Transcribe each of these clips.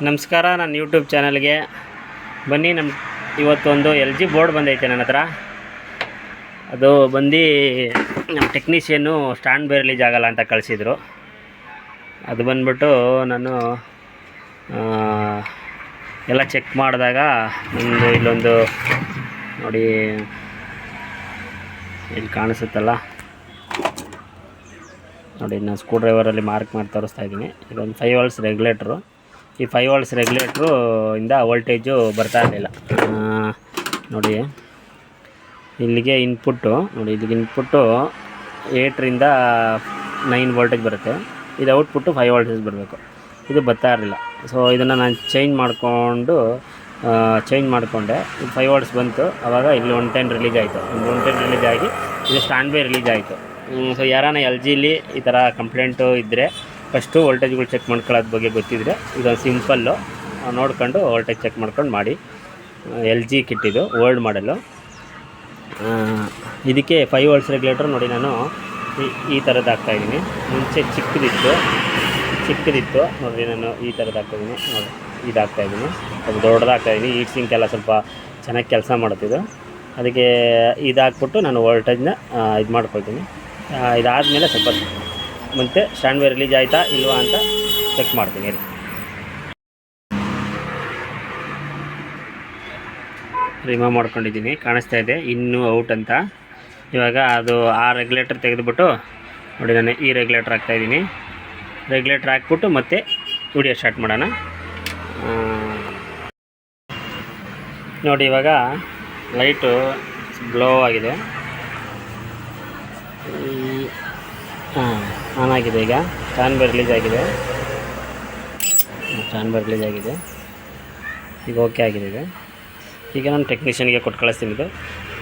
ನಮಸ್ಕಾರ. ನನ್ನ ಯೂಟ್ಯೂಬ್ ಚಾನಲ್ಗೆ ಬನ್ನಿ. ಇವತ್ತೊಂದು LG ಬೋರ್ಡ್ ಬಂದೈತೆ ನನ್ನ ಹತ್ರ. ಅದು ಬಂದು ನಮ್ಮ ಟೆಕ್ನಿಷಿಯನ್ನು ಸ್ಟ್ಯಾಂಡ್ ಬೈ ರಿಲೀಸ್ ಆಗಲ್ಲ ಅಂತ ಕಳಿಸಿದರು. ಅದು ಬಂದ್ಬಿಟ್ಟು ನಾನು ಎಲ್ಲ ಚೆಕ್ ಮಾಡಿದಾಗ ಇಲ್ಲೊಂದು ನೋಡಿ, ಇಲ್ಲಿ ಕಾಣಿಸುತ್ತಲ್ಲ ನೋಡಿ, ನಾನು ಸ್ಕ್ರೂ ಡ್ರೈವರಲ್ಲಿ ಮಾರ್ಕ್ ಮಾಡಿ ತೋರಿಸ್ತಾ ಇದ್ದೀನಿ. ಇದೊಂದು 5 ವೋಲ್ಟ್ಸ್ ರೆಗ್ಯುಲೇಟ್ರು. ಈ 5 ವೋಲ್ಟ್ಸ್ ರೆಗ್ಯುಲೇಟ್ರು ಇಂದ ವೋಲ್ಟೇಜು ಬರ್ತಾ ಇರಲಿಲ್ಲ ನೋಡಿ. ಇಲ್ಲಿಗೆ ಇನ್ಪುಟ್ಟು ನೋಡಿ, ಇಲ್ಲಿಗೆ ಇನ್ಪುಟ್ಟು 8ರಿಂದ 9 ವೋಲ್ಟೇಜ್ ಬರುತ್ತೆ. ಇದು ಔಟ್ಪುಟ್ಟು 5 ವೋಲ್ಟೇಜ್ ಬರಬೇಕು. ಇದು ಬರ್ತಾ ಇರಲಿಲ್ಲ. ಸೊ ಇದನ್ನು ನಾನು ಚೇಂಜ್ ಮಾಡಿಕೊಂಡೆ. ಇದು 5 ವೋಲ್ಟ್ಸ್ ಬಂತು. ಆವಾಗ ಇಲ್ಲಿ 110 ರಿಲೀಸ್ ಆಯಿತು. 110 ರಿಲೀಸ್ ಆಗಿ ಇದು ಸ್ಟ್ಯಾಂಡ್ ಬೈ ರಿಲೀಸ್ ಆಯಿತು. ಸೊ ಯಾರಾನ LGಲಿ ಈ ಥರ ಕಂಪ್ಲೇಂಟು ಇದ್ದರೆ ಫಸ್ಟು ವೋಲ್ಟೇಜ್ಗಳು ಚೆಕ್ ಮಾಡ್ಕೊಳ್ಳೋದ್ರ ಬಗ್ಗೆ ಗೊತ್ತಿದ್ದರೆ ಇದೊಂದು ಸಿಂಪಲ್ಲು ನೋಡ್ಕೊಂಡು ವೋಲ್ಟೇಜ್ ಚೆಕ್ ಮಾಡ್ಕೊಂಡು ಮಾಡಿ. LG ಕಿಟ್ ಇದು, ಓಲ್ಡ್ ಮಾಡೆಲ್ಲು. ಇದಕ್ಕೆ 5 ವೋಲ್ಟ್ಸ್ ರೆಗ್ಯುಲೇಟರ್ ನೋಡಿ, ನಾನು ಈ ಥರದ್ದು ಹಾಕ್ತಾಯಿದ್ದೀನಿ. ಮುಂಚೆ ಚಿಕ್ಕದಿತ್ತು ನೋಡಿ, ನಾನು ಈ ಥರದ್ದು ಹಾಕ್ತಾಯಿದ್ದೀನಿ ನೋಡಿ. ಇದು ಹಾಕ್ತಾಯಿದ್ದೀನಿ, ಅದು ದೊಡ್ಡದು ಹಾಕ್ತಾಯಿದ್ದೀನಿ. ಹೀಟ್ ಸಿಂಕ್ ಎಲ್ಲ ಸ್ವಲ್ಪ ಚೆನ್ನಾಗಿ ಕೆಲಸ ಮಾಡುತ್ತಿದ್ದು. ಅದಕ್ಕೆ ಇದು ಹಾಕ್ಬಿಟ್ಟು ನಾನು ವೋಲ್ಟೇಜ್ನ ಇದು ಮಾಡ್ಕೊಳ್ತೀನಿ. ಇದಾದಮೇಲೆ ಸ್ವಲ್ಪ ಮತ್ತೆ ಸ್ಟ್ಯಾಂಡ್ ಬೈ ರಿಲೀಸ್ ಆಯಿತಾ ಇಲ್ವಾ ಅಂತ ಚೆಕ್ ಮಾಡ್ತೀನಿ. ರಿಮೂವ್ ಮಾಡ್ಕೊಂಡಿದ್ದೀನಿ, ಕಾಣಿಸ್ತಾ ಇದೆ ಇನ್ನೂ ಔಟ್ ಅಂತ. ಇವಾಗ ಅದು ಆ ರೆಗ್ಯುಲೇಟರ್ ತೆಗೆದುಬಿಟ್ಟು ನೋಡಿ, ನಾನು ಈ ರೆಗ್ಯುಲೇಟರ್ ಹಾಕ್ತಾಯಿದ್ದೀನಿ. ರೆಗ್ಯುಲೇಟರ್ ಹಾಕ್ಬಿಟ್ಟು ಮತ್ತೆ ವಿಡಿಯೋ ಸ್ಟಾರ್ಟ್ ಮಾಡೋಣ ನೋಡಿ. ಇವಾಗ ಲೈಟು ಬ್ಲೋ ಆಗಿದೆ, ಆನ್ ಆಗಿದೆ. ಈಗ ಸ್ಟ್ಯಾಂಡ್ ಬೈ ರಿಲೀಸ್ ಆಗಿದೆ. ಈಗ ಓಕೆ ಆಗಿದೆ. ಈಗ ನಾನು ಟೆಕ್ನಿಷಿಯನ್ಗೆ ಕೊಟ್ಟು ಕಳಿಸ್ತೀನಿ. ಇದು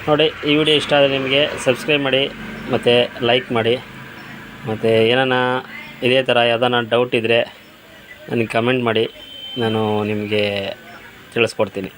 ನೋಡಿ, ಈ ವಿಡಿಯೋ ಇಷ್ಟ ಆದರೆ ನಿಮಗೆ ಸಬ್ಸ್ಕ್ರೈಬ್ ಮಾಡಿ ಮತ್ತು ಲೈಕ್ ಮಾಡಿ. ಮತ್ತು ಏನಾನ ಇದೇ ಥರ ಯಾವ್ದಾನ ಡೌಟ್ ಇದ್ದರೆ ನನಗೆ ಕಮೆಂಟ್ ಮಾಡಿ, ನಾನು ನಿಮಗೆ ತಿಳಿಸ್ಕೊಡ್ತೀನಿ.